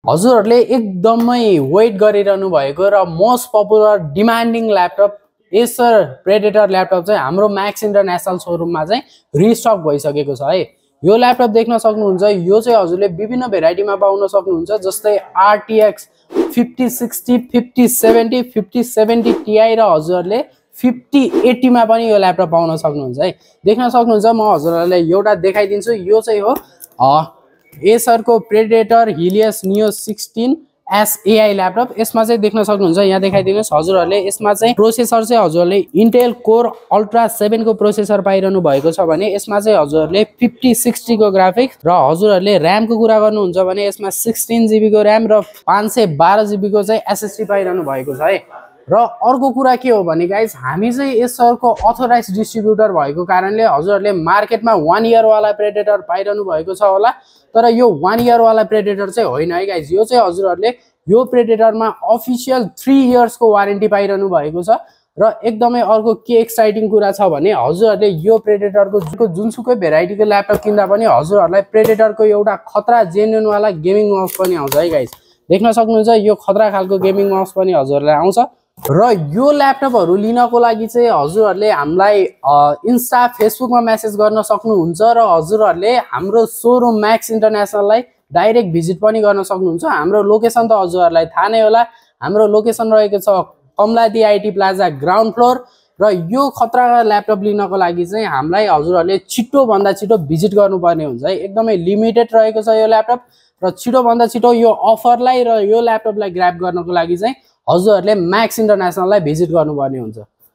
हजुरहरूले एकदमै वेट गरिरहनु भएको र most popular demanding laptop Acer predator laptop चाहिँ हाम्रो म्याक्स इन्टरनेसनल सोरुममा चाहिँ रिस्टक भइसकेको छ है। यो ल्यापटप देख्न सक्नुहुन्छ, यो चाहिँ हजुरले विभिन्न भेराइटीमा पाउन सक्नुहुन्छ, जस्तै RTX 5060, 5070, 5070 Ti र हजुरहरूले 5080 मा पनि यो ल्यापटप पाउन सक्नुहुन्छ है। देख्न सक्नुहुन्छ, म हजुरहरूलाई एउटा देखाइदिन्छु। यो चाहिँ हो एसर को प्रेडेटर हिलियस नियो 16S AI ल्यापटप। यसमा चाहिँ देख्न सक्नुहुन्छ, यहाँ देखाइदिनुहोस् हजुरहरूले, यसमा चाहिँ प्रोसेसर चाहिँ हजुरहरूले इन्टेल कोर अल्ट्रा 7 को प्रोसेसर पाइरहनु भएको छ भने यसमा चाहिँ हजुरहरूले 5060 को ग्राफिक्स र हजुरहरूले र्याम को कुरा गर्नुहुन्छ भने यसमा 16 GB को र्याम र 512 GB को चाहिँ SSD पाइरहनु भएको छ है। र अर्को कुरा के हो भने गाइज, हामी चाहिँ एसरको अथोराइज डिस्ट्रिब्युटर भएको कारणले हजुरहरूले मार्केटमा 1 इयर वाला प्रेडेटर पाइरहनु भएको छ होला, तर यो 1 इयर वाला प्रेडेटर चाहिँ होइन है गाइज। यो चाहिँ हजुरहरूले यो प्रेडेटरमा अफिसियल 3 इयर्सको वारेन्टी पाइरहनु भएको छ। र एकदमै अर्को के एक्साइटिङ कुरा छ भने हजुरहरूले यो प्रेडेटरको जुनसुकै भेराइटीको ल्यापटप किन्दा पनि हजुरहरूलाई प्रेडेटरको एउटा खतरा जेन्युन वाला गेमिङ माउस पनि आउँछ है गाइज। देख्न सक्नुहुन्छ, यो खतरा खालको गेमिङ माउस पनि हजुरहरूलाई आउँछ। र यो ल्यापटपहरू लिनको लागि चाहिँ हजुरहरूले हामीलाई इन्स्टा फेसबुकमा मेसेज गर्न सक्नुहुन्छ र हजुरहरूले हाम्रो सोरुम म्याक्स इन्टरनेसनललाई डाइरेक्ट भिजिट पनि गर्न सक्नुहुन्छ। हाम्रो लोकेसन त हजुरहरूलाई थाहा नै होला, हाम्रो लोकेसन रहेको छ Kamaladi IT plaza ground floor. र यो खतरा ल्यापटप लिनको लागि चाहिँ हामीलाई हजुरहरूले छिटो भन्दा छिटो भिजिट गर्नुपर्ने हुन्छ है। एकदमै लिमिटेड रहेको छ यो ल्यापटप र छिटो भन्दा छिटो यो अफरलाई र यो ल्यापटपलाई ग्र्याब गर्नको लागि चाहिँ हजुरहरूले म्याक्स इन्टरनेसनललाई भिजिट गर्नुपर्ने हुन्छ।